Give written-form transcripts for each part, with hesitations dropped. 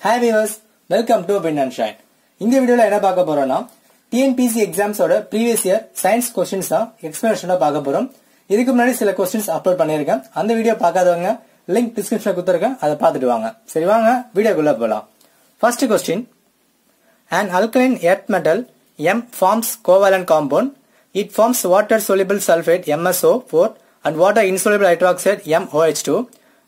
Hi viewers, welcome to Wind and Shine. இந்த வீடியோல என்ன பார்க்க போறோம்னா TNPSC எக்ஸாம்ஸோட previous year science questions தான் எக்ஸ்பிளனேஷனா பார்க்க போறோம். இதுக்கு முன்னாடி சில questions அப்லோட் பண்ணிருக்கேன். அந்த வீடியோ பார்க்காதவங்க லிங்க் டிஸ்கிரிப்ஷன்ல கொடுத்திருக்கேன். அதை பார்த்துட்டு வாங்க. சரி வாங்க வீடியோக்குள்ள போலாம். First question. An alkaline earth metal M forms covalent compound. It forms water soluble sulfate MSO4 and water insoluble hydroxide MOH2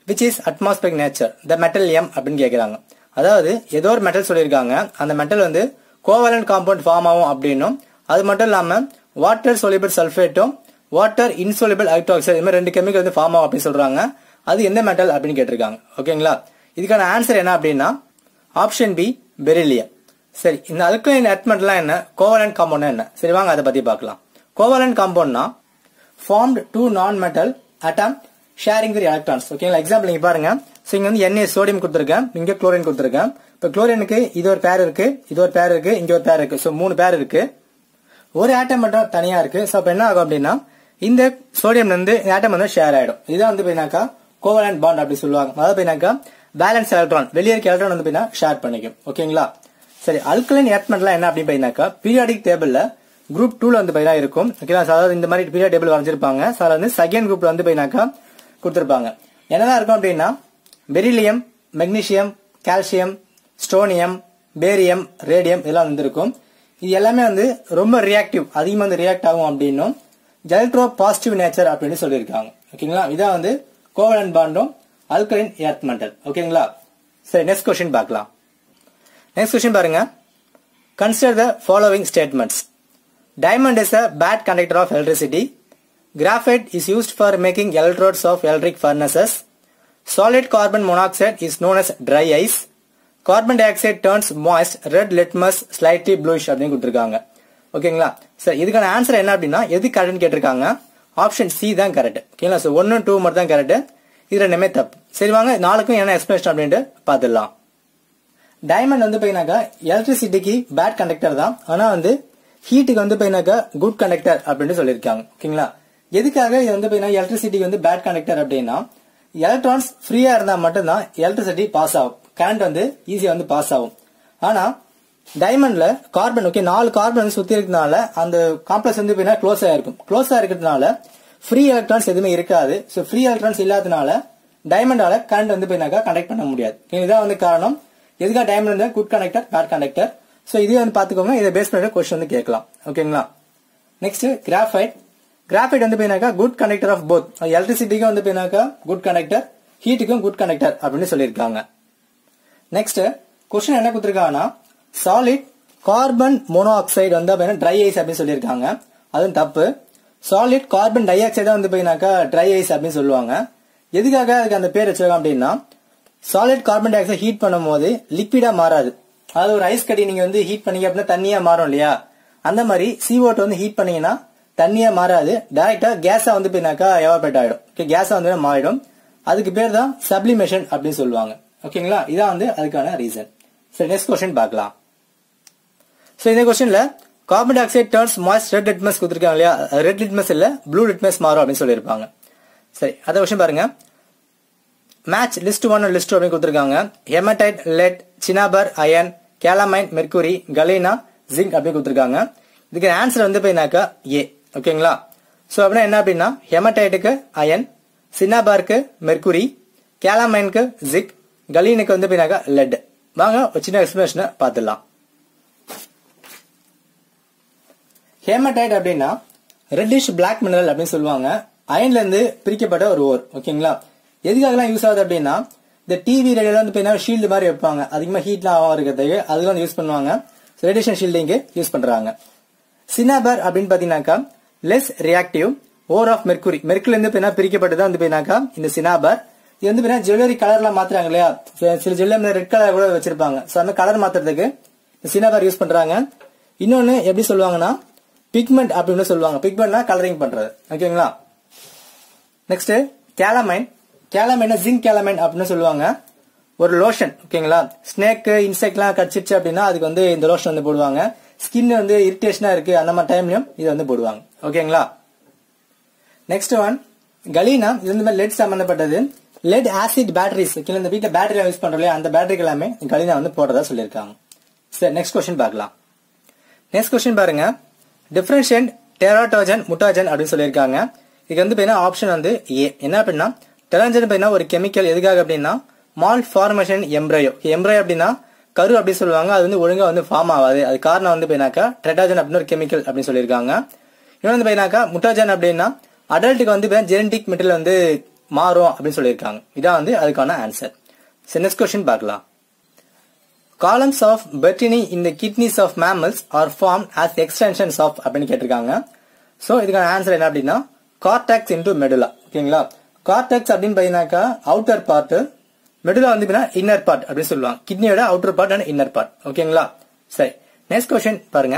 which is atmospheric nature. The metal M அப்படினு கேக்குறாங்க. அதாவது ஏதோ ஒரு மெட்டல் சொல்லிருக்காங்க. அந்த மெட்டல் வந்து கோவலன்ட் காம்பவுண்ட் ஃபார்ம் ஆகும் அப்படினும் அது மட்டும் இல்லாம வாட்டர் soluble சல்ஃபேட்டும் வாட்டர் இன்சொல்யூபிள் ஹைட்ராக்சைடு இந்த ரெண்டு கெமிக்கல் வந்து ஃபார்ம் ஆகும் அப்படி சொல்றாங்க. அது எந்த மெட்டல் அப்படினு கேட்டிருக்காங்க. ஓகேங்களா? இதுக்கான ஆன்சர் என்ன அப்படினா ஆப்ஷன் பி பெரிலியம். சரி, இந்த அல்கைன் எர்த் மெட்டல்னா என்ன, கோவலன்ட் காம்பவுண்ட் என்ன? சரி வாங்க அதை பத்தி பார்க்கலாம். கோவலன்ட் காம்பவுண்ட்னா formed two non-metal atom sharing their electrons. ஓகேங்களா? எக்ஸாம்பிள் நீங்க பாருங்க. சோ இங்க வந்து Na சோடியம் கொடுத்திருக்கேன், இங்க குளோரின் கொடுத்திருக்கேன். இப்ப குளோரினுக்கு இது ஒரு பேர் இருக்கு, இது ஒரு பேர் இருக்கு, இங்க ஒரு பேர் இருக்கு. சோ மூணு பேர் இருக்கு. ஒரு ஆட்டம் மட்டும் தனியா இருக்கு. சோ அப்ப என்ன ஆகும் அப்படின்னா இந்த சோடியம்ல இருந்து ஆட்டம் வந்து ஷேர் ஆயிடும். இதான் வந்து பாத்தீங்கன்னாக்கா கோவலன்ட் பாண்ட் அப்படி சொல்லுவாங்க. அதாவது பாத்தீங்கன்னாக்கா பேலன்ஸ் எலக்ட்ரான் வெளியே இருக்க எலக்ட்ரான் வந்து பாத்தீங்கன்னா ஷேர் பண்ணிக்கும். ஓகேங்களா? சரி, அல்கலைன் எர்த் மெட்டல் என்ன அப்படின்னு பாத்தீங்கன்னாக்கா பீரியாடிக் டேபிள்ல குரூப் 2ல வந்து பாத்தீங்கன்னா இருக்கும். ஓகேங்களா? அதாவது இந்த மாதிரி பீரியாடிக் டேபிள் வரைஞ்சிருப்பாங்க. சோ அதுல வந்து செகண்ட் குரூப்ல வந்து பாத்தீங்கன்னாக்கா கொடுத்திருப்பாங்க. என்னதான் இருக்கும் அப்படின்னா beryllium, magnesium, calcium, strontium, barium, radium இதெல்லாம் வந்து இருக்கும். இது எல்லாமே வந்து ரொம்ப ரியாக்டிவ், அதிகமா வந்து ரியாக்ட் ஆகும் அப்படின்னும் எலக்ட்ரோ பாசிட்டிவ் நேச்சர் அப்படின்னு சொல்லியிருக்காங்க. ஓகேங்களா? இதான் வந்து கோவலன்ட் பாண்டும் அல்கலைன் எர்த் மெட்டல். ஓகேங்களா? சரி, நெக்ஸ்ட் क्वेश्चन பார்க்கலாம். நெக்ஸ்ட் क्वेश्चन பாருங்க. Consider the following statements. Diamond is a bad conductor of electricity. Graphite is used for making electrodes of electric furnaces. Solid carbon monoxide is known as dry ice. Carbon dioxide turns moist. Red litmus slightly bluish அப்படின்னு கொடுத்திருக்காங்க. ஓகேங்களா? சரி, இதுக்கான answer என்ன அப்படின்னா எது கரெக்ட்னு கேட்டிருக்காங்க. Option C தான் கரெக்ட். ஓகேங்களா? சோ 1 2 மட்டும் தான் கரெக்ட். இது ரெண்டுமே தப்பு. சரி வாங்க நாளைக்கும் என்ன எக்ஸ்பிளனேஷன் அப்படினு பாத்துடலாம். டைமண்ட் வந்து பாத்தீங்கன்னாக்கா எலக்ட்ரிசிட்டிக்கு பேட் கண்டக்டர் தான். ஆனா வந்து ஹீட்டுக்கு வந்து பாத்தீங்கன்னாக்கா குட் கண்டக்டர் அப்படின்னு சொல்லியிருக்காங்க. ஓகேங்களா? எதுக்காக இது வந்து பாத்தீங்கன்னா எலக்ட்ரிசிட்டிக்கு வந்து பேட் கண்டக்டர் அப்படின்னா எலக்ட்ரான்ஸ் ஃப்ரீயா இருந்தா மட்டும்தான் எலக்ட்ரிசிட்டி பாஸ் ஆகும், கரண்ட் வந்து ஈஸியா வந்து பாஸ் ஆகும். ஆனா டைமண்ட்ல கார்பன், ஓகே, 4 கார்பன் வந்து சுத்தி இருக்கிறதுனால அந்த காம்ப்ளெக்ஸ் வந்து பாத்தீங்கன்னா க்ளோஸ் ஆயிருக்கும். க்ளோஸ் ஆயிருக்கிறதுனால ஃப்ரீ எலக்ட்ரான்ஸ் எதுவுமே இருக்காது. சோ ஃப்ரீ எலக்ட்ரான்ஸ் இல்லாதனால டைமண்டால கரண்ட் வந்து பாத்தீங்கன்னா கண்டக்ட் பண்ண முடியாது. இதுதான் வந்து காரணம் எதுக்காக டைமண்ட் வந்து good conductor bad conductor. So இதே வந்து பாத்துக்கோங்க. இதை பேஸ் பண்ணி क्वेश्चन வந்து கேட்கலாம். ஓகேங்களா? Next graphite. கிராஃபைட் வந்து பாத்தீங்கன்னா குட் கண்டக்டர் ஆஃப் போத். எலக்ட்ரிசிட்டிக்கு வந்து பாத்தீங்கன்னா குட் கண்டக்டர், ஹீட்டுக்கும் குட் கண்டக்டர் அப்படின்னு சொல்லியிருக்காங்க. நெக்ஸ்ட் क्वेश्चन என்ன கொடுத்திருக்காங்கன்னா சாலிட் கார்பன் மோனோஆக்சைடு வந்து ட்ரை ஐஸ் அப்படின்னு சொல்லியிருக்காங்க. அதுவும் தப்பு. சாலிட் கார்பன் டை ஆக்சைடு வந்து பாத்தீங்கன்னா ட்ரை ஐஸ் அப்படின்னு சொல்லுவாங்க. எதுக்காக அதுக்கு அந்த பேர் வச்சிருக்காங்க அப்படின்னா solid carbon di oxide heat பண்ணும்போது லிக்விடா மாறாது. அதாவது ஒரு ஐஸ் கட்டி நீங்க வந்து ஹீட் பண்ணீங்க அப்படின்னா தண்ணியா மாறும் இல்லையா? அந்த மாதிரி CO2 வந்து ஹீட் பண்ணீங்கன்னா தண்ணியா மாறாது, டைரக்டா கேஸா வந்து பின்னாக்கா எவாபரேட் ஆயிடும். கேஸா வந்து மாறிடும். அதுக்கு பேர் தான் சப்ளிமேஷன் அப்படின்னு சொல்லுவாங்க. ஓகேங்களா? இதான் வந்து அதுக்கான ரீசன். சரி, நெக்ஸ்ட் क्वेश्चन பார்க்கலாம். சோ இந்த क्वेश्चनல carbon dioxide turns moist red litmus கொடுத்திருக்காங்க இல்லையா? ரெட் லிட்மஸ் இல்ல ப்ளூ லிட்மஸ் மாறும் அப்படின்னு சொல்லியிருப்பாங்க. சரி, அத क्वेश्चन பாருங்க. மேட்ச் லிஸ்ட் 1 லிஸ்ட் 2 அப்படின்னு கொடுத்திருக்காங்க. Haematite, lead, cinnabar, iron, calamine, mercury, galena, zinc அப்படி கொடுத்திருக்காங்க. இதுக்கு ஆன்சர் வந்து பாத்தீங்கன்னாக்கா ஏ. ஓகேங்களா? சோ அப்படின்னா என்ன அப்படின்னா ஹெமடைட்டுக்கு அயன், சினாபாருக்கு மெர்க்குரி, கேலமைனுக்கு ஜிங்க், கலீனுக்கு வந்து பாத்தீங்கன்னாக்கா லெட். வாங்க ஒரு சின்ன எக்ஸ்பிளனேஷனை பார்த்துடலாம். ஹேமடைட் அப்படின்னா ரெட்டிஷ் பிளாக் மினரல் அப்படின்னு சொல்லுவாங்க. அயன்ல இருந்து பிரிக்கப்பட்ட ஒரு ஓர். ஓகேங்களா? எதுக்காகலாம் யூஸ் ஆகுது அப்படின்னா இந்த டிவி ரேடியோல வந்து பாத்தீங்கன்னா ஷீல்டு மாதிரி வைப்பாங்க. அதிகமா ஹீட்லாம் ஆகாம இருக்கிறதுக்கு அதுக்கு வந்து யூஸ் பண்ணுவாங்க. ரேடியேஷன் ஷீல்டிங் யூஸ் பண்றாங்க. சினாபர் அப்படின்னு பாத்தீங்கன்னாக்கா less reactive ore of mercury. மெர்க்குரில இருந்து பிரிக்கப்பட்டதான் வந்து பாத்தீங்கன்னாக்கா இந்த சினாபர். இது வந்து ஜுவல்லரி கலர்லாம் மாத்துறாங்க இல்லையா? சில ஜுவல்லரி ரெட் கலர் கூட வச்சிருப்பாங்க. சோ அந்த கலர் மாத்துறதுக்கு சினாபர் யூஸ் பண்றாங்க. இன்னொன்னு எப்படி சொல்லுவாங்கன்னா பிக்மெண்ட் அப்படின்னு சொல்லுவாங்க. பிக்மெண்ட்னா கலரிங் பண்றது. ஓகேங்களா? Next calamine. Calamine zinc calamine அப்படின்னு சொல்லுவாங்க. ஒரு லோஷன். ஓகேங்களா? ஸ்னேக் இன்செக்ட்லாம் கடிச்சிருச்சு அப்படின்னா அதுக்கு வந்து இந்த லோஷன் வந்து போடுவாங்க. ஸ்கின் வந்து இரிட்டேஷனா இருக்கு அந்த மாதிரி டைம்லயும் இது வந்து போடுவாங்க. ஓகேங்களா? Next one galena. இது வந்து லெட் சம்பந்தப்பட்டது. லெட் ஆசிட் பேட்டரிஸ் இந்த வீட்டுல பேட்டரி யூஸ் பண்றோம் இல்லையா, அந்த பேட்டரிக்கு எல்லாமே கலினா வந்து போடுறதா சொல்லியிருக்காங்க. சரி, நெக்ஸ்ட் கொஸ்டின் பார்க்கலாம். நெக்ஸ்ட் கொஸ்டின் பாருங்க, டிஃபரன்ஷியேட் டெராட்டோஜன் முட்டாஜன் அப்படின்னு சொல்லியிருக்காங்க. இதுக்கு வந்து பாத்தீங்கன்னா ஆப்ஷன் வந்து ஏ. என்ன அப்படின்னா டெராஜன் பாத்தீங்கன்னா ஒரு கெமிக்கல், எதுக்காக அப்படின்னா மால்ட் ஃபார்மேஷன் எம்ப்ரையோ. எம்ப்ரையோ அப்படின்னா கரு அப்படின்னு சொல்லுவாங்க, அது வந்து ஒழுங்கா வந்து ஃபார்ம் ஆகாது. அது காரணம் வந்து பாத்தீங்கன்னாக்கா டெராட்டோஜன் அப்படின்னு ஒரு கெமிக்கல் அப்படின்னு சொல்லியிருக்காங்க. இன்னொன்று வந்து பாத்தீங்கன்னாக்கா முட்டாஜன் அப்படின்னா அடல்ட்டுக்கு வந்து ஜெனடிக் மெட்டீரியல் வந்து மாறும் அப்படின்னு சொல்லியிருக்காங்க. இதான் வந்து அதுக்கான ஆன்சர். சரி, நெக்ஸ்ட் கொஸ்டின் பார்க்கலாம். Columns of Bertini in the kidneys of mammals are formed as extensions of அப்படின்னு கேட்டிருக்காங்க. சோ இதுக்கான ஆன்சர் என்ன அப்படின்னா cortex into medulla. ஓகேங்களா, cortex அப்படின்னு பாத்தீங்கன்னாக்கா அவுட்டர் பார்ட், medulla வந்து இன்னர் பார்ட் அப்படின்னு சொல்லுவாங்க. கிட்னியோட outer part and inner part. ஓகேங்களா. சரி, நெக்ஸ்ட் கொஸ்டின் பாருங்க.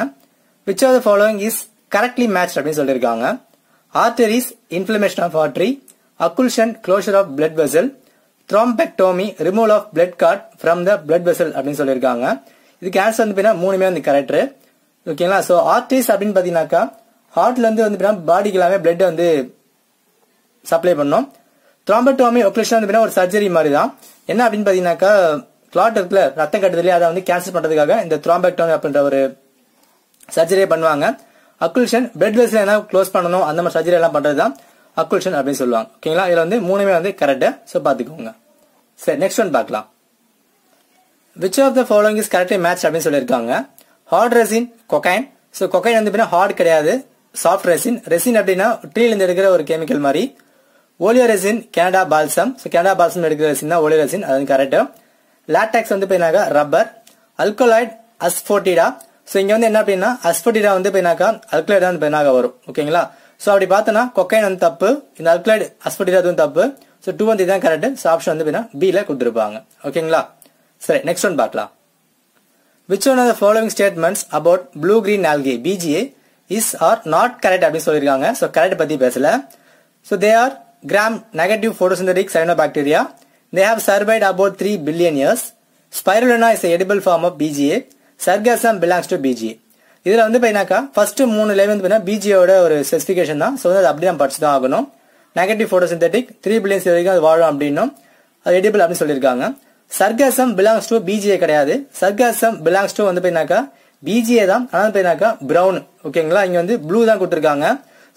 which of the following is correctly matched அப்படின்னு சொல்லியிருக்காங்க. arteries, inflammation of artery, occlusion, closure of blood vessel, thrombectomy, removal of blood clot from the blood vessel அப்படின்னு சொல்லியிருக்காங்க. இதுக்கு answer வந்து மூணுமே வந்து கரெக்ட். ஓகேங்களா. சோ ஆர்டரிஸ் அப்படின்னு பாத்தீங்கன்னாக்கா ஹார்ட்ல இருந்து பாடிக்கு எல்லாமே பிளட் வந்து சப்ளை பண்ணும். த்ராம்பெக்டோமி ஒக்லூஷன் வந்து ஒரு சர்ஜரி மாதிரி தான். என்ன அப்படின்னு பாத்தீங்கன்னாக்கா கிளாட் இருக்குல்ல, ரத்த கட்டுதலே, அதை வந்து கேன்சல் பண்றதுக்காக இந்த த்ராம்பெக்டோமி அப்படின்ற ஒரு சர்ஜரியை பண்ணுவாங்க. அக்குல்ஷன் பிளட் வெசல் என்ன க்ளோஸ் பண்ணணும், அந்த மாதிரி சர்ஜரி எல்லாம் பண்றதுதான் அக்குல்ஷன் அப்படின்னு சொல்லுவாங்க. ஓகேங்களா, இதுல வந்து மூணுமே வந்து கரெக்ட். சோ பாத்துக்கோங்க. சரி, நெக்ஸ்ட் ஒன் பார்க்கலாம். which of the following is correctly matched அப்படின்னு சொல்லியிருக்காங்க. Hard resin, cocaine. So cocaine வந்து ஹார்ட் கிடையாது, சாஃப்ட் ரெசின். ரெசின் அப்படின்னா ட்ரீல இருந்து எடுக்கிற ஒரு கெமிக்கல் மாதிரி. Oleo resin, Canada balsam. So Canada balsam எடுக்கிற ரெசின் தான் ஓலியோ ரெசின், அது கரெக்ட். லாட்டெக்ஸ் வந்து ரப்பர். Alkaloid, asafoetida. சோ இங்க வந்து என்ன அப்படின்னா அஸ்போட்டிடா வந்து அல்கலாய்ட் வந்து வரும். ஓகேங்களா. சோ அப்படி பார்த்தோன்னா கொக்கைன் வந்து தப்பு, இந்த அல்கலாய்டு அஸ்போட்டிடா அதுவும் தப்பு. சோ 2 வந்து இதான் கரெக்ட். சோ ஆப்ஷன் வந்து பி ல கொடுத்திருப்பாங்க. ஓகேங்களா. சரி, நெக்ஸ்ட் ஒன் பார்க்கலாம். which one of the following statements about blue green algae BGA is or not correct அப்படின்னு சொல்லியிருக்காங்க. சோ கரெக்ட் பத்தி பேசல. so they are gram negative photosynthetic cyanobacteria. they have survived about 3 billion years. spirulina is a edible form of BGA. sargassum belongs to BGA. இதுல வந்து first 3 line வந்து பிஜியோட ஒரு specification தான். So அது அப்படிதான் படிச்சுதான் ஆகணும். நெகட்டிவ் போட்டோசிந்தெட்டிக் 3 பில்லியன் வரைக்கும் அது வாழும் அப்படின்னும் அது எடிபிள் அப்படின்னு சொல்லியிருக்காங்க. சர்காசம் பிலாங்ஸ் டு பிஜிஏ கிடையாது. சர்காசம் பிலாங்ஸ் டு வந்து பிஜிஏ தான், ஆனா பிரவுன். ஓகேங்களா, இங்க வந்து ப்ளூ தான் கொடுத்திருக்காங்க.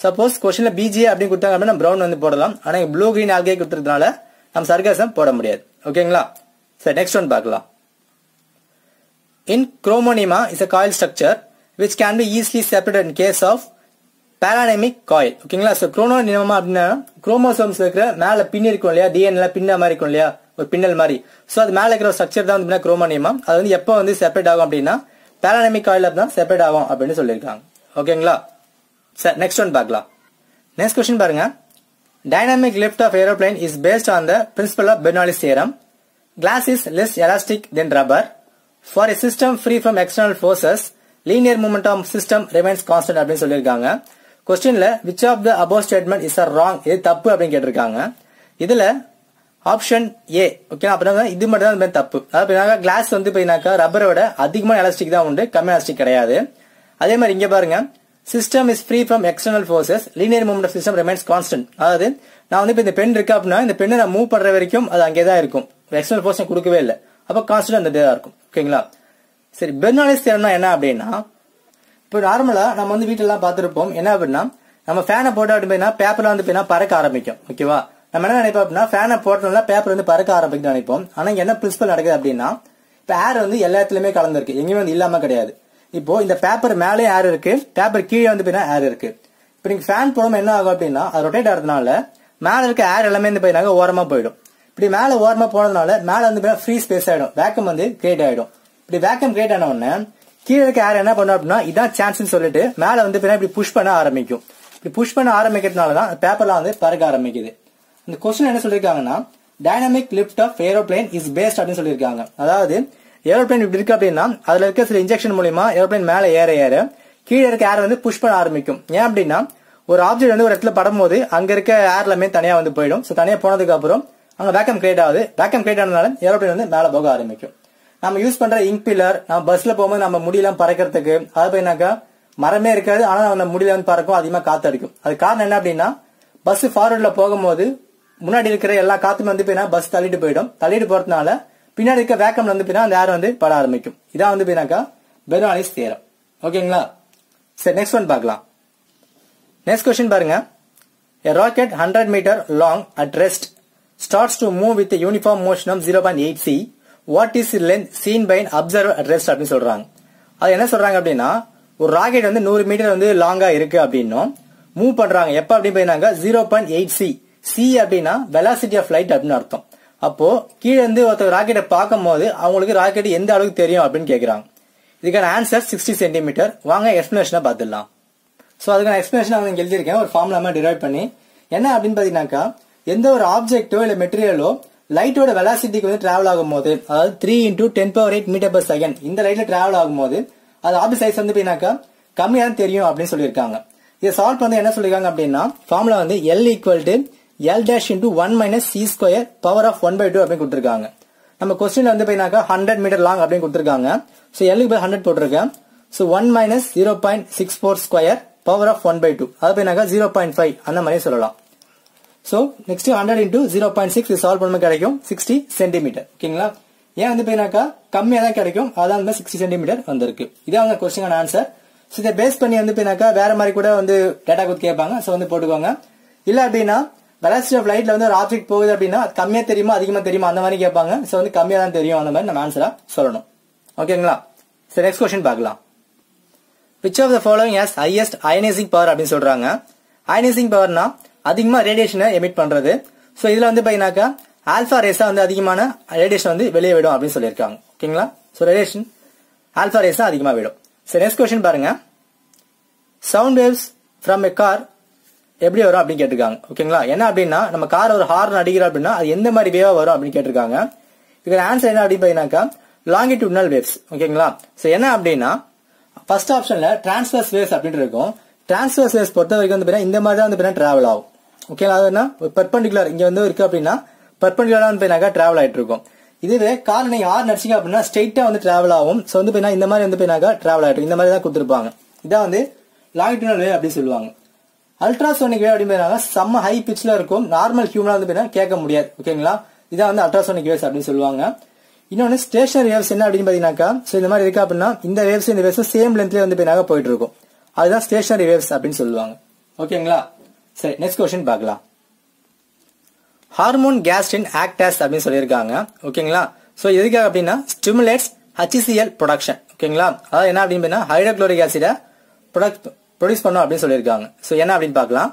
சப்போஸ் கொஸ்டின்ல பிஜிஏ அப்படின்னு கொடுத்தாங்க அப்படின்னா பிரவுன் வந்து போடலாம். ஆனா ப்ளூ கிரீன் ஆல்கே கொடுத்ததுனால நம்ம சர்காசம் போட முடியாது. ஓகேங்களா. சரி, நெக்ஸ்ட் ஒன் பார்க்கலாம். in chromonema is a coil structure which can be easily separated in case of paranomic coil. ஓகேங்களா. சோ chromonema அப்படின்னா குரோமோசோம்ஸ் இருக்கிற மேல பின் இருக்கும் இல்லையா, டிஎன்ஏ பின்ன மாதிரி இருக்கும் இல்லையா, ஒரு பின்னல் மாதிரி. சோ அது மேல இருக்கிற ஒரு ஸ்ட்ரக்சர் தான் வந்து chromonema. அது வந்து எப்போ வந்து செப்பரேட் ஆகும் அப்படின்னா paranomic coil தான் செப்பரேட் ஆகும் அப்படின்னு சொல்லியிருக்காங்க. ஓகேங்களா. சரி, நெக்ஸ்ட் ஒன் பார்க்கலாம். நெக்ஸ்ட் क्वेश्चन பாருங்க. dynamic lift of aeroplane is based on the principle of Bernoulli's theorem. glass is less elastic than rubber. for a system free from external forces linear momentum system remains constant அப்படின்னு சொல்லியிருக்காங்க. क्वेश्चनல which of the above statement is wrong, இது தப்பு அப்படின்னு கேட்டிருக்காங்க. இதுல option A. Okay, அப்படின்னா இது மட்டும் தான் தப்பு. அதாவது கிளாஸ் வந்து ரப்பரோட அதிகமான எலாஸ்டிக் தான் உண்டு, கம்மி எலாஸ்டிக் கிடையாது. அதே மாதிரி இங்க பாருங்க, system is free from external forces linear movement of system remains constant. அதாவது நான் வந்து இப்ப இந்த பென் இருக்கு அப்படின்னா இந்த பெண்ணை நான் மூவ் பண்ற வரைக்கும் அது அங்கேதான் இருக்கும், எக்ஸ்டர்னல் ஃபோர்ஸ் கொடுக்கவே இல்லை. அப்ப கான்ஸ்டன்ட் அந்த தான் இருக்கும். ஓகேங்களா. சரி, பெர்னாலிஸ் தியரம்னா என்ன அப்படின்னா, இப்போ நார்மலா நம்ம வந்து வீட்டெல்லாம் பார்த்திருப்போம். என்ன அப்படின்னா நம்ம ஃபேனை போட்டோம் அப்படின்னா பேப்பர்ல வந்து பறக்க ஆரம்பிக்கும். ஓகேவா. நம்ம என்ன நினைப்போம் அப்படின்னா ஃபேனை போட்டோம்னா பேப்பர் வந்து பறக்க ஆரம்பிக்கும் நினைப்போம். ஆனா இங்க என்ன பிரின்சிபல் நடக்குது அப்படின்னா, இப்ப ஏர் வந்து எல்லா இடத்துலயுமே கலந்துருக்கு, எங்கேயுமே வந்து இல்லாம கிடையாது. இப்போ இந்த பேப்பர் மேலே ஏர் இருக்கு, பேப்பர் கீழே வந்து ஏர் இருக்கு. இப்ப நீங்க ஃபேன் போடும் என்ன ஆகும் அப்படின்னா அது ரொட்டேட் ஆகிறதுனால மேல இருக்க ஏர் எல்லாமே வந்து ஓரமா போயிடும். இப்படி மேல ஓரமா போனதுனால மேல வந்து ஃப்ரீ ஸ்பேஸ் ஆயிடும், வேக்கம் வந்து கிரியேட் ஆயிடும். இப்படி வேக்கம் கிரியேட் ஆன உடனே கீழே இருக்க ஏர் என்ன பண்ணும் அப்படின்னா இதான் சான்ஸ் சொல்லிட்டு மேல வந்து இப்படி புஷ் பண்ண ஆரம்பிக்கும். இப்படி புஷ் பண்ண ஆரம்பிக்கிறதுனாலதான் பேப்பர்லாம் வந்து பறக்க ஆரம்பிக்குது. இந்த கொஸ்டின் என்ன சொல்லிருக்காங்கன்னா dynamic lift of aeroplane is based அப்படின்னு சொல்லியிருக்காங்க. அதாவது ஏரோப்ளேன் இப்படி இருக்கு அப்படின்னா அதுல இருக்க சில இன்ஜெக்ஷன் மூலமா ஏரோப்ளேன் மேல ஏற ஏற கீழே இருக்க ஏர் வந்து புஷ் பண்ண ஆரம்பிக்கும். ஏன் அப்படின்னா ஒரு ஆப்ஜெக்ட் வந்து ஒரு இடத்துல படும்போது அங்க இருக்க ஏர் எல்லாமே தனியா வந்து போயிடும். சோ தனியா போனதுக்கு அப்புறம் அங்க வேக்கம் கிரியேட் ஆகுது. வேக்கம் கிரியேட் ஆனதுனால ஏரோப்ளேன் வந்து மேல போக ஆரம்பிக்கும். நம்ம யூஸ் பண்ற இங்க் பில்லர், நம்ம பஸ்ல போகும்போது நம்ம முடியெல்லாம் பறக்கிறதுக்கு அது போயினாக்கா மரமே இருக்காது, ஆனா நம்ம முடியல வந்து பறக்கும், அதிகமா காத்து அடிக்கும். அது காரணம் என்ன அப்படின்னா பஸ் ஃபார்வர்ட்ல போகும்போது முன்னாடி இருக்கிற எல்லா காத்துமே வந்து போயினா பஸ் தள்ளிட்டு போயிடும். தள்ளிட்டு போறதுனால பின்னாடி இருக்க வேக்கம்ல வந்து போயினா அந்த ஏர் வந்து பட ஆரம்பிக்கும். இதான் வந்து போயினாக்கா பெர்னோல்லிஸ் தியரம். ஓகேங்களா? சரி, நெக்ஸ்ட் ஒன் பார்க்கலாம். நெக்ஸ்ட் கொஸ்டின் பாருங்க. A rocket 100 meter long at rest starts to move with a uniform motion of 0.8 c. What is the length seen by an observer at rest அப்படின்னு சொல்றாங்க. அது என்ன சொல்றாங்க அப்படின்னா, ஒரு ராக்கெட் வந்து 100 மீட்டர் வந்து லாங்கா இருக்கு அப்படின்னும் மூவ் பண்றாங்க. எப்ப அப்படின்னு போயினாங்க 0.8 c. c அப்படின்னா வெலாசிட்டி ஆஃப் லைட் அப்படின்னு அர்த்தம். அப்போ கீழே வந்து ஒருத்தர் ராக்கெட்டை பார்க்கும் போது அவங்களுக்கு ராக்கெட் எந்த அளவுக்கு தெரியும் அப்படின்னு கேட்கிறாங்க. இதுக்கான ஆன்சர் 60 சென்டிமீட்டர். வாங்க எக்ஸ்பிளனேஷனை பார்த்துடலாம். சோ அதுக்கான எக்ஸ்பிளனேஷன் அவங்க எழுதியிருக்கேன் ஒரு ஃபார்முலா டிரைவ் பண்ணி. என்ன அப்படின்னு பாத்தீங்கன்னாக்கா, எந்த ஒரு ஆப்ஜெக்டோ இல்ல மெட்டீரியலோ லைட்டோட வெலாசிட்டிக்கு வந்து டிராவல் ஆகும் போது, அதாவது 3 × 10⁸ மீட்டர் பர் செகண்ட் இந்த லைட்ல டிராவல் ஆகும் போது அது ஆப்ஜெக்ட் சைஸ் வந்து பாத்தீங்கன்னாக்கா கம்மியா தான் தெரியும் அப்படின்னு சொல்லியிருக்காங்க. இதை சால்வ் பண்ண என்ன சொல்லிருக்காங்க அப்படின்னா, ஃபார்முலா வந்து L = L' × 1 - c² power of 1/2 அப்படின்னு கொடுத்திருக்காங்க. நம்ம கொஸ்டின்ல வந்து பாத்தீங்கன்னாக்கா 100 மீட்டர் லாங் அப்படின்னு கொடுத்திருக்காங்க. சோ L க்கு 100 போட்டிருக்கேன். சோ 1 - 0.64² பவர் ஆஃப் 1/2 அது போயினாக்கா 0.5 அந்த மாதிரி சொல்லலாம். சோ நெக்ஸ்ட் 100 × 0.6 சால்வ் பண்ணும்போது கிடைக்கும் 60 சென்டிமீட்டர். ஓகேங்களா? ஏன் வந்து போயினாக்கா கம்மியா தான் கிடைக்கும், அதான் வந்து 60 சென்டிமீட்டர் வந்திருக்கு. இதான் அவங்க கொஸ்டின் ஆன்சர். சோ இதை பேஸ் பண்ணி வந்து போயினாக்கா வேற மாதிரி கூட வந்து டேட்டா கொடுத்து கேட்பாங்க. சோ வந்து போட்டுக்கோங்க. இல்ல அப்படின்னா வெலாசிட்டி ஆஃப் லைட்ல வந்து ஒரு ஆப்ஜெக்ட் போகுது அப்படின்னா கம்மியா தெரியுமா அதிகமா தெரியுமா அந்த மாதிரி கேட்பாங்க. சோ வந்து கம்மியா தான் தெரியும் அந்த மாதிரி நம்ம ஆன்சரா சொல்லணும். ஓகேங்களா? சரி, நெக்ஸ்ட் கொஸ்டின் பார்க்கலாம். Which of the following has highest ionizing power அப்படின்னு சொல்றாங்க. அயனைசிங் பவர்னா அதிகமா ரேடியேஷனை எமிட் பண்றது. சோ இதுல வந்து பாத்தீங்கன்னாக்கா ஆல்பா ரேஸா வந்து அதிகமான ரேடியேஷன் வந்து வெளியே விடும் அப்படின்னு சொல்லியிருக்காங்க. ஓகேங்களா? சோ ரேடியேஷன் ஆல்பா ரேஸா அதிகமா விடும். சரி, நெக்ஸ்ட் கொஸ்டின் பாருங்க. Sound waves from a car எப்படி வரும் அப்படின்னு கேட்டிருக்காங்க. ஓகேங்களா? என்ன அப்படின்னா, நம்ம கார் ஒரு ஹார்ன் அடிக்கிறோம் அப்படின்னா அது எந்த மாதிரி வேவா வரும் அப்படின்னு கேட்டிருக்காங்க. இதுக்கு ஆன்சர் என்ன அப்படின்னு பாத்தீங்கன்னாக்கா லாங்கிடியூடினல் வேவ்ஸ். ஓகேங்களா? சோ என்ன அப்படின்னா, ஃபர்ஸ்ட் ஆப்ஷன்ல டிரான்ஸ்வர்ஸ் வேவ்ஸ் அப்படின்னு இருக்கும். டிரான்ஸ்வர்ஸ் வேவ்ஸ் பொறுத்த வரைக்கும் வந்து இந்த மாதிரி தான் வந்து டிராவல் ஆகும். ஓகேங்களா? அதுனா பெர்பெண்டிகுலர் இங்க வந்து இருக்கு அப்படின்னா பெர்பெண்டிகுலரா வந்து டிராவல் ஆயிட்டு இருக்கும். இதுவே கார் நீங்க ஹார்ன் அடிச்சீங்க அப்படின்னா ஸ்ட்ரைட்டா வந்து டிராவல் ஆகும். சோ வந்து இந்த மாதிரி வந்து டிராவல் ஆயிட்டு இந்த மாதிரி தான் கொடுத்திருப்பாங்க. இதான் வந்து லாங்கிடியூடினல் வேவ் அப்படின்னு சொல்லுவாங்க. அல்ட்ராசோனிக் வேவ் அப்படின்னு செம்ம ஹை பிட்ச்ல இருக்கும். நார்மல் ஹியூமனா வந்து கேட்க முடியாது. ஓகேங்களா? இதான் வந்து அல்ட்ராசோனிக் வேவ்ஸ் அப்படின்னு சொல்லுவாங்க. இன்னொன்னு ஸ்டேஷனரி வேவ்ஸ் என்ன அப்படின்னு பாத்தீங்கன்னாக்கா, சோ இந்த மாதிரி இருக்கு அப்படின்னா இந்த வேவ்ஸ் இந்த வேவ்ஸ் சேம் லென்த்லயே வந்து போயிட்டு இருக்கும். அதுதான் ஸ்டேஷனரி வேவ்ஸ் அப்படின்னு சொல்லுவாங்க. ஓகேங்களா? சரி, நெக்ஸ்ட் क्वेश्चन பார்க்கலாம். ஹார்மோன் கேஸ்ட்ரின் ஆக்டாஸ் அப்படின்னு சொல்லியிருக்காங்க. ஓகேங்களா? சோ எதுக்காக அப்படின்னா ஸ்டிமுலேட்ஸ் HCl ப்ரொடக்ஷன். ஓகேங்களா? அதாவது என்ன அப்படின்னு ஹைட்ரோகுளோரிக் ஆசிட ப்ரொடியூஸ் பண்ணும் அப்படின்னு சொல்லியிருக்காங்க. சோ என்ன அப்படின்னு பார்க்கலாம்.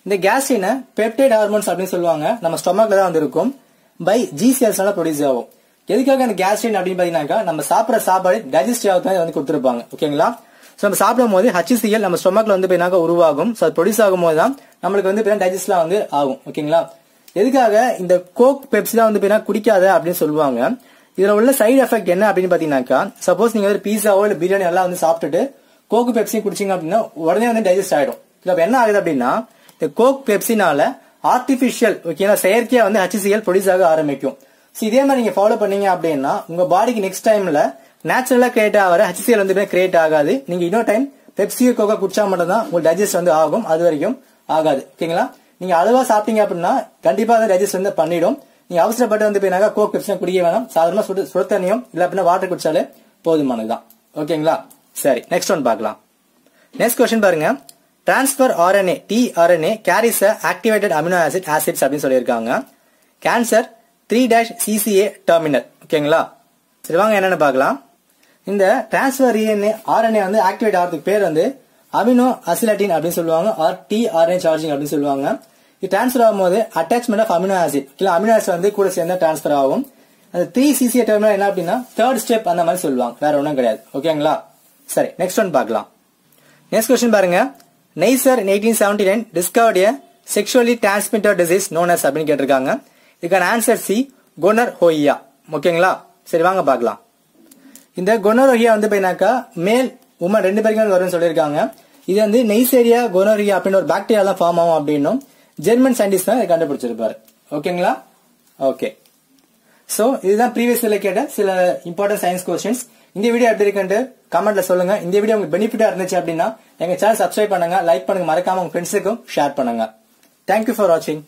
இந்த கேஸ்ட்ரினை பெப்டைட் ஹார்மோன்ஸ் அப்படின்னு சொல்லுவாங்க. நம்ம ஸ்டொமக்ல தான் வந்து இருக்கும். பை G செல்ஸ்னால ப்ரொடியூஸ் ஆகும். எதுக்காக இந்த கேஸ்ட்ரின் அப்படின்னு பாத்தீங்கன்னாக்கா நம்ம சாப்பிட்ற சாப்பாடு டைஜஸ்ட் ஆகுது வந்து கொடுத்துருப்பாங்க. ஓகேங்களா? சோ நம்ம சாப்பிடும் போது HCl நம்ம ஸ்டொமக்ல வந்து உருவாகும். சோ அது ப்ரொடியூஸ் ஆகும் போது தான் நம்மளுக்கு வந்து டைஜஸ்ட்லாம் வந்து ஆகும். ஓகேங்களா? எதுக்காக இந்த கோக் பெப்சிலாம் வந்து குடிக்காத அப்படின்னு சொல்லுவாங்க. இதுல உள்ள சைடு எஃபெக்ட் என்ன அப்படின்னு பாத்தீங்கன்னாக்கா, சப்போஸ் நீங்க வந்து பீஸாவோ இல்ல பிரியாணி எல்லாம் வந்து சாப்பிட்டுட்டு கோக் பெப்சி குடிச்சீங்க அப்படின்னா உடனே வந்து டைஜஸ்ட் ஆயிடும். இப்ப என்ன ஆகுது அப்படின்னா இந்த கோக் பெப்சினால ஆர்டிபிஷியல் ஓகேங்களா செயற்கையா வந்து HCl ப்ரொடியூஸ் ஆக ஆரம்பிக்கும். சோ இதே மாதிரி நீங்க ஃபாலோ பண்ணீங்க அப்படின்னா உங்க பாடிக்கு நெக்ஸ்ட் டைம்ல நேச்சுரலா கிரியேட் ஆகிற HCl வந்து கிரியேட் ஆகாது. நீங்க இன்னொரு டைம் பெப்சி கோகா குடிச்சா மட்டும் தான் உங்களுக்கு டைஜஸ்ட் வந்து ஆகும். அது வரைக்கும் ஆகாது. ஓகேங்களா? நீங்க அளவா சாப்பிட்டீங்க அப்படின்னா கண்டிப்பா அதை டைஜஸ்ட் வந்து பண்ணிடும். நீங்க அவசரப்பட்டு வந்து கோக் பெப்சி குடிக்க வேணாம். சாதாரணமா சுடு தண்ணியும் இல்ல அப்படின்னா வாட்டர் குடிச்சாலே போதுமானதுதான். ஓகேங்களா? சரி, நெக்ஸ்ட் ஒன் பார்க்கலாம். நெக்ஸ்ட் क्वेश्चन பாருங்க. Transfer RNA tRNA carries activated amino acid acids அப்படின்னு சொல்லியிருக்காங்க. Cancer 3-CCA terminal. ஓகேங்களா? சரி, வாங்க என்னன்னு பார்க்கலாம். இந்த டிரான்ஸ்பர் RNA வந்து ஆக்டிவேட் ஆகிறதுக்கு பேர் வந்து அமினோ அசிலட்டின் அப்படின்னு சொல்லுவாங்க. ஆர் tRNA சார்ஜிங் அப்படின்னு சொல்லுவாங்க. இது டிரான்ஸ்பர் ஆகும்போது அட்டாச்மெண்ட் ஆஃப் அமினோ ஆசிட் இல்ல அமினோ ஆசிட் வந்து கூட சேர்ந்து டிரான்ஸ்பர் ஆகும். அந்த 3-CCA டெர்மினல் என்ன அப்படின்னா தேர்ட் ஸ்டெப் அந்த மாதிரி சொல்லுவாங்க. வேற ஒன்றும் கிடையாது. ஓகேங்களா? சரி, நெக்ஸ்ட் ஒன் பார்க்கலாம். நெக்ஸ்ட் क्वेश्चन பாருங்க. நெய்சர் in 1879 discovered a sexually transmitted disease known as அப்படின்னு கேட்டிருக்காங்க. இதுக்கான ஆன்சர் சி கோனர்ஹோயியா. ஓகேங்களா? சரி, வாங்க பார்க்கலாம். இந்த கோனர்ஹோயியா வந்து மேல் உமன் ரெண்டு பேருக்கும் வரும்னு சொல்லியிருக்காங்க. இது வந்து நெய்சேரியா கோனர்ஹோயியா அப்படின்னு ஒரு பாக்டீரியா தான் ஃபார்ம் ஆகும் அப்படின்னும் ஜெர்மன் சயின்டிஸ்ட் தான் இதை கண்டுபிடிச்சிருப்பாரு. ஓகேங்களா? ஓகே. சோ இதுதான் ப்ரீவியஸ் இயர்ல கேட்ட சில இம்பார்ட்டன்ட் சயின்ஸ் क्वेश्चंस. இந்த வீடியோ எப்படி இருக்குன்னு கமெண்ட்ல சொல்லுங்க. இந்த வீடியோ உங்களுக்கு பெனிஃபிட்டா இருந்துச்சு அப்படின்னா எங்க சேனல் சப்ஸ்கிரைப் பண்ணுங்க, லைக் பண்ணுங்க, மறக்காம உங்க ஃப்ரெண்ட்ஸுக்கும் ஷேர் பண்ணுங்க. தேங்க்யூ ஃபார் வாட்சிங்.